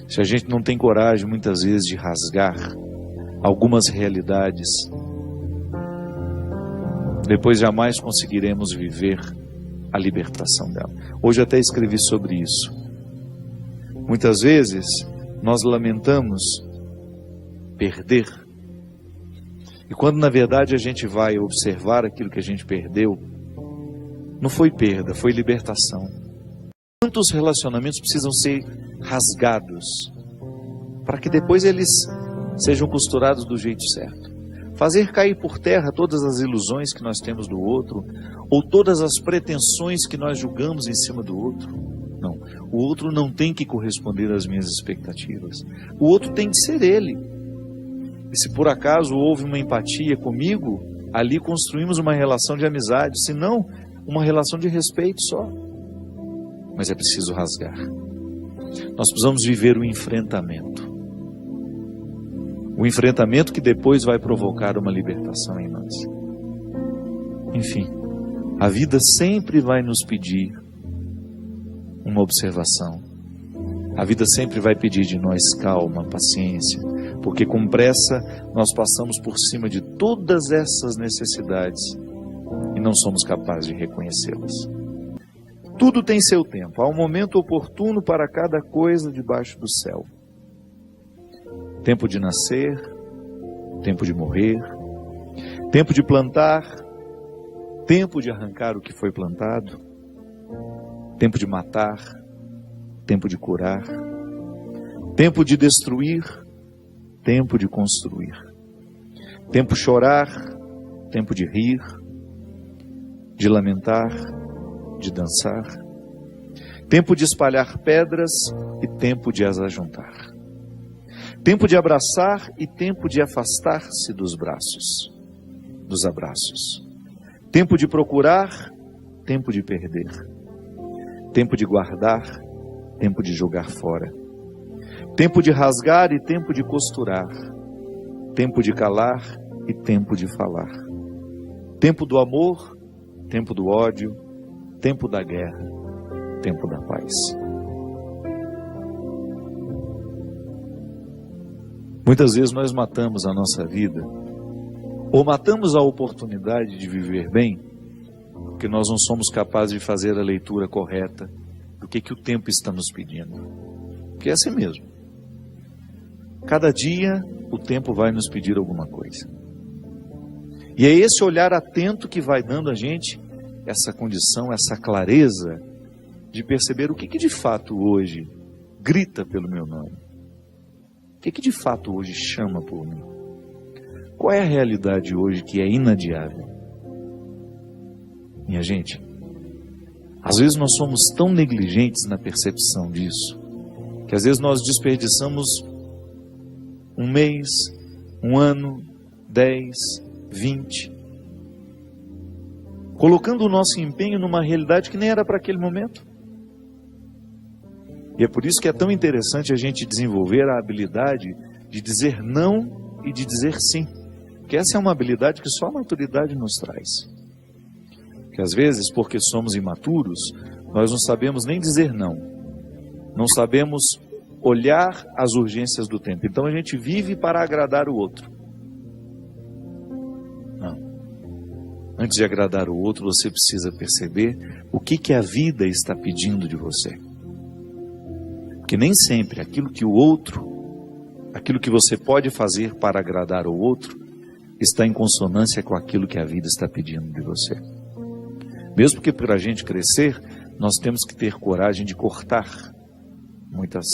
se a gente não tem coragem, muitas vezes, de rasgar algumas realidades, depois jamais conseguiremos viver a libertação dela. Hoje eu até escrevi sobre isso. Muitas vezes nós lamentamos perder, e quando na verdade a gente vai observar aquilo que a gente perdeu, não foi perda, foi libertação. Quantos relacionamentos precisam ser rasgados para que depois eles sejam costurados do jeito certo? Fazer cair por terra todas as ilusões que nós temos do outro, ou todas as pretensões que nós julgamos em cima do outro. Não, o outro não tem que corresponder às minhas expectativas. O outro tem que ser ele. E se por acaso houve uma empatia comigo, ali construímos uma relação de amizade, se não, uma relação de respeito só. Mas é preciso rasgar. Nós precisamos viver o enfrentamento. O enfrentamento que depois vai provocar uma libertação em nós. Enfim, a vida sempre vai nos pedir uma observação. A vida sempre vai pedir de nós calma, paciência, porque com pressa nós passamos por cima de todas essas necessidades e não somos capazes de reconhecê-las. Tudo tem seu tempo, há um momento oportuno para cada coisa debaixo do céu. Tempo de nascer, tempo de morrer, tempo de plantar, tempo de arrancar o que foi plantado, tempo de matar, tempo de curar, tempo de destruir, tempo de construir, tempo de chorar, tempo de rir, de lamentar, de dançar, tempo de espalhar pedras e tempo de as ajuntar. Tempo de abraçar e tempo de afastar-se dos abraços. Tempo de procurar, tempo de perder. Tempo de guardar, tempo de jogar fora. Tempo de rasgar e tempo de costurar. Tempo de calar e tempo de falar. Tempo do amor, tempo do ódio, tempo da guerra, tempo da paz. Muitas vezes nós matamos a nossa vida, ou matamos a oportunidade de viver bem, porque nós não somos capazes de fazer a leitura correta do que o tempo está nos pedindo. Porque é assim mesmo. Cada dia o tempo vai nos pedir alguma coisa. E é esse olhar atento que vai dando a gente essa condição, essa clareza de perceber o que de fato hoje grita pelo meu nome. O que de fato hoje chama por mim? Qual é a realidade hoje que é inadiável? Minha gente, às vezes nós somos tão negligentes na percepção disso, que às vezes nós desperdiçamos um mês, um ano, 10, 20, colocando o nosso empenho numa realidade que nem era para aquele momento. E é por isso que é tão interessante a gente desenvolver a habilidade de dizer não e de dizer sim. Porque essa é uma habilidade que só a maturidade nos traz. Porque às vezes, porque somos imaturos, nós não sabemos nem dizer não. Não sabemos olhar as urgências do tempo. Então a gente vive para agradar o outro. Não. Antes de agradar o outro, você precisa perceber o que a vida está pedindo de você. Porque nem sempre aquilo que você pode fazer para agradar o outro, está em consonância com aquilo que a vida está pedindo de você. Mesmo que para a gente crescer, nós temos que ter coragem de cortar muitas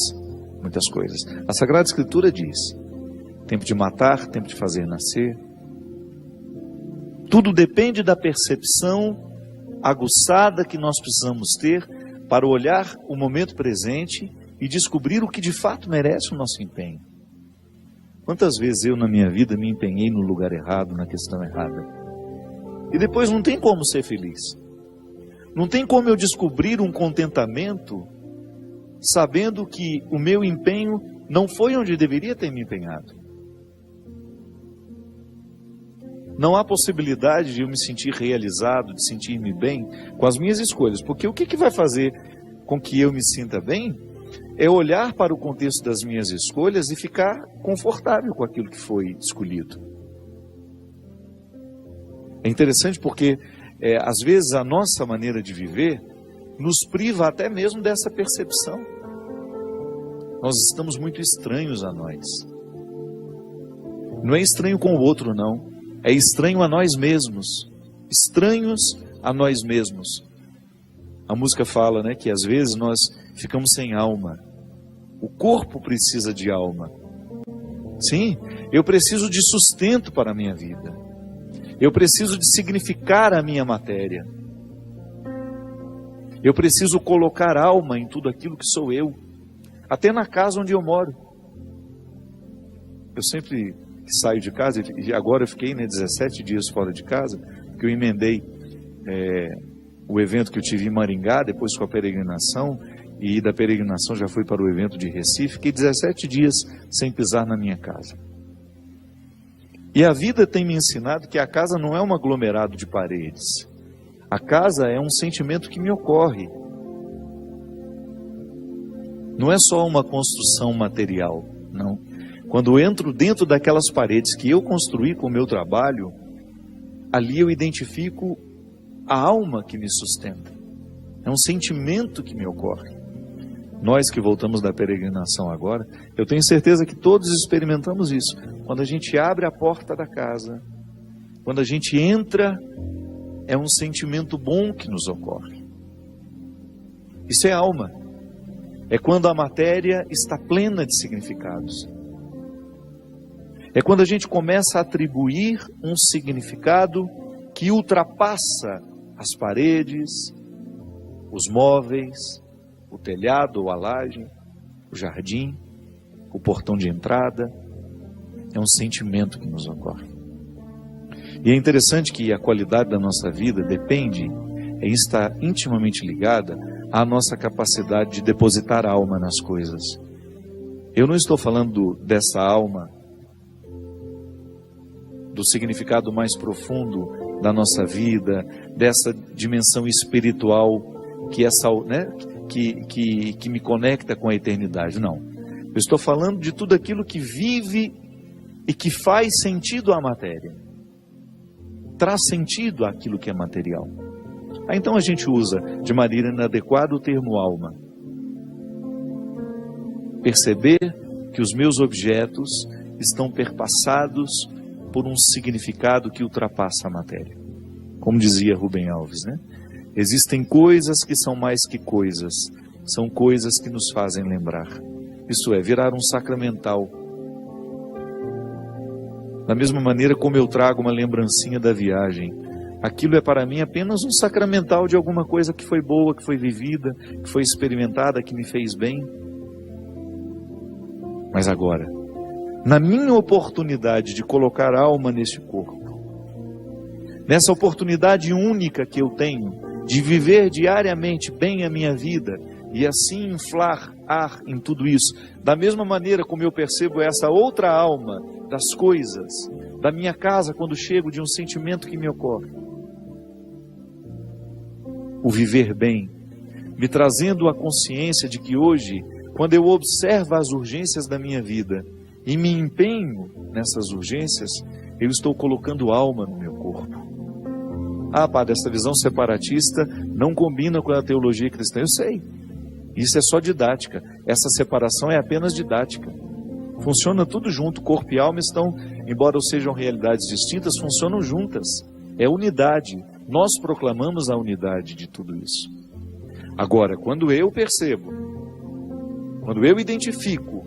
coisas. A Sagrada Escritura diz, tempo de matar, tempo de fazer nascer. Tudo depende da percepção aguçada que nós precisamos ter para olhar o momento presente e descobrir o que de fato merece o nosso empenho. Quantas vezes eu na minha vida me empenhei no lugar errado, na questão errada. E depois não tem como ser feliz. Não tem como eu descobrir um contentamento sabendo que o meu empenho não foi onde deveria ter me empenhado. Não há possibilidade de eu me sentir realizado, de sentir-me bem com as minhas escolhas. Porque o que vai fazer com que eu me sinta bem é olhar para o contexto das minhas escolhas e ficar confortável com aquilo que foi escolhido. É interessante porque, às vezes, a nossa maneira de viver nos priva até mesmo dessa percepção. Nós estamos muito estranhos a nós. Não é estranho com o outro, não. É estranho a nós mesmos. Estranhos a nós mesmos. A música fala, né, que às vezes nós ficamos sem alma. O corpo precisa de alma. Sim, eu preciso de sustento para a minha vida. Eu preciso de significar a minha matéria. Eu preciso colocar alma em tudo aquilo que sou eu. Até na casa onde eu moro. Eu sempre saio de casa, e agora eu fiquei 17 dias fora de casa, porque eu emendei o evento que eu tive em Maringá, depois com a peregrinação, e da peregrinação já fui para o evento de Recife. Fiquei 17 dias sem pisar na minha casa. E a vida tem me ensinado que a casa não é um aglomerado de paredes. A casa é um sentimento que me ocorre. Não é só uma construção material, não. Quando eu entro dentro daquelas paredes que eu construí com o meu trabalho, ali eu identifico a alma que me sustenta. É um sentimento que me ocorre. Nós que voltamos da peregrinação agora, eu tenho certeza que todos experimentamos isso. Quando a gente abre a porta da casa, quando a gente entra, é um sentimento bom que nos ocorre. Isso é alma. É quando a matéria está plena de significados. É quando a gente começa a atribuir um significado que ultrapassa as paredes, os móveis, o telhado ou a laje, o jardim, o portão de entrada. É um sentimento que nos ocorre. E é interessante que a qualidade da nossa vida depende, está intimamente ligada à nossa capacidade de depositar alma nas coisas. Eu não estou falando dessa alma, do significado mais profundo da nossa vida, dessa dimensão espiritual que me conecta com a eternidade. Não. Eu estou falando de tudo aquilo que vive e que faz sentido à matéria. Traz sentido àquilo que é material. Então a gente usa de maneira inadequada o termo alma. Perceber que os meus objetos estão perpassados por um significado que ultrapassa a matéria. Como dizia Rubem Alves, né? Existem coisas que são mais que coisas, são coisas que nos fazem lembrar. Isto é, virar um sacramental. Da mesma maneira como eu trago uma lembrancinha da viagem, aquilo é para mim apenas um sacramental de alguma coisa que foi boa, que foi vivida, que foi experimentada, que me fez bem. Mas agora, na minha oportunidade de colocar alma nesse corpo, nessa oportunidade única que eu tenho de viver diariamente bem a minha vida e assim inflar ar em tudo isso, da mesma maneira como eu percebo essa outra alma das coisas, da minha casa quando chego, de um sentimento que me ocorre. O viver bem, me trazendo a consciência de que hoje, quando eu observo as urgências da minha vida e me empenho nessas urgências, eu estou colocando alma no meu corpo. Ah, padre, essa visão separatista não combina com a teologia cristã. Eu sei, isso é só didática. Essa separação é apenas didática. Funciona tudo junto, corpo e alma estão, embora sejam realidades distintas, funcionam juntas. É unidade. Nós proclamamos a unidade de tudo isso. Agora, quando eu percebo, quando eu identifico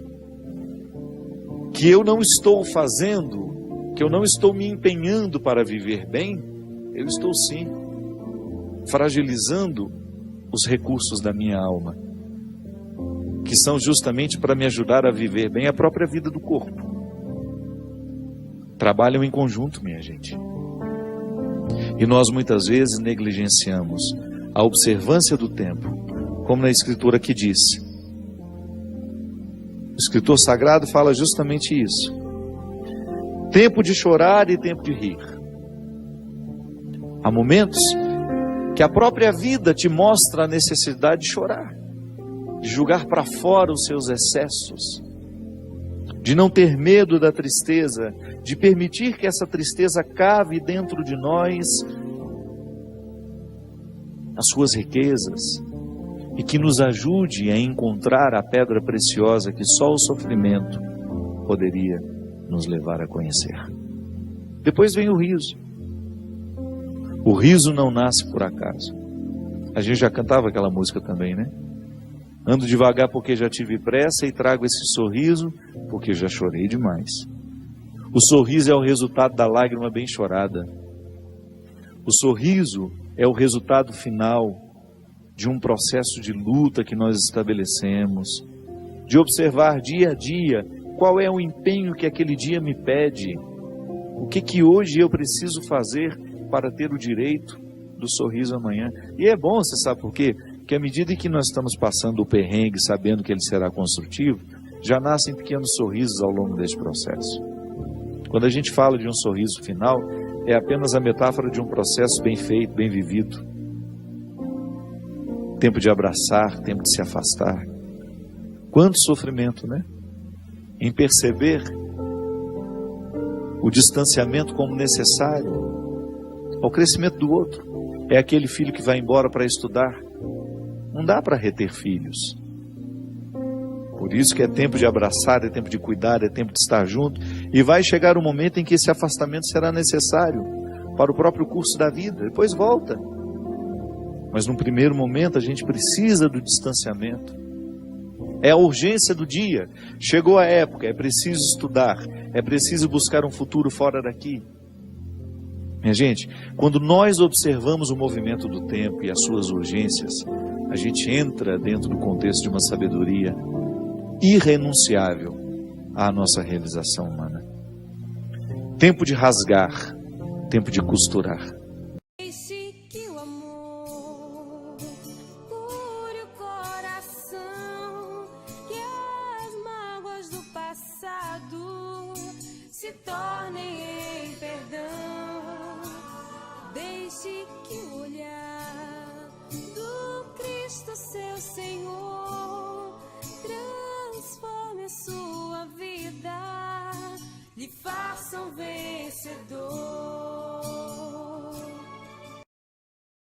que eu não estou fazendo, que eu não estou me empenhando para viver bem, eu estou sim fragilizando os recursos da minha alma, que são justamente para me ajudar a viver bem a própria vida do corpo. Trabalham em conjunto, minha gente. E nós muitas vezes negligenciamos a observância do tempo, como na Escritura que diz. O escritor sagrado fala justamente isso. Tempo de chorar e tempo de rir. Há momentos que a própria vida te mostra a necessidade de chorar. de julgar para fora os seus excessos, de não ter medo da tristeza, de permitir que essa tristeza cave dentro de nós as suas riquezas e que nos ajude a encontrar a pedra preciosa que só o sofrimento poderia nos levar a conhecer. Depois vem o riso. O riso não nasce por acaso. A gente já cantava aquela música também, né? Ando devagar porque já tive pressa e trago esse sorriso porque já chorei demais. O sorriso é o resultado da lágrima bem chorada. O sorriso é o resultado final de um processo de luta que nós estabelecemos, de observar dia a dia qual é o empenho que aquele dia me pede, o que hoje eu preciso fazer para ter o direito do sorriso amanhã. E é bom, você sabe por quê? Porque à medida que nós estamos passando o perrengue, sabendo que ele será construtivo, já nascem pequenos sorrisos ao longo desse processo. Quando a gente fala de um sorriso final, é apenas a metáfora de um processo bem feito, bem vivido. Tempo de abraçar, tempo de se afastar. Quanto sofrimento, né? Em perceber o distanciamento como necessário ao crescimento do outro. É aquele filho que vai embora para estudar. Não dá para reter filhos. Por isso que é tempo de abraçar, é tempo de cuidar, é tempo de estar junto. E vai chegar um momento em que esse afastamento será necessário para o próprio curso da vida. Depois volta. Mas no primeiro momento a gente precisa do distanciamento. É a urgência do dia. Chegou a época, é preciso estudar, é preciso buscar um futuro fora daqui. Minha gente, quando nós observamos o movimento do tempo e as suas urgências, a gente entra dentro do contexto de uma sabedoria irrenunciável à nossa realização humana. Tempo de rasgar, tempo de costurar. Deixe que o amor cure o coração, que as mágoas do passado se tornem em perdão. Deixe que o olhar do Cristo, seu Senhor, transforme a sua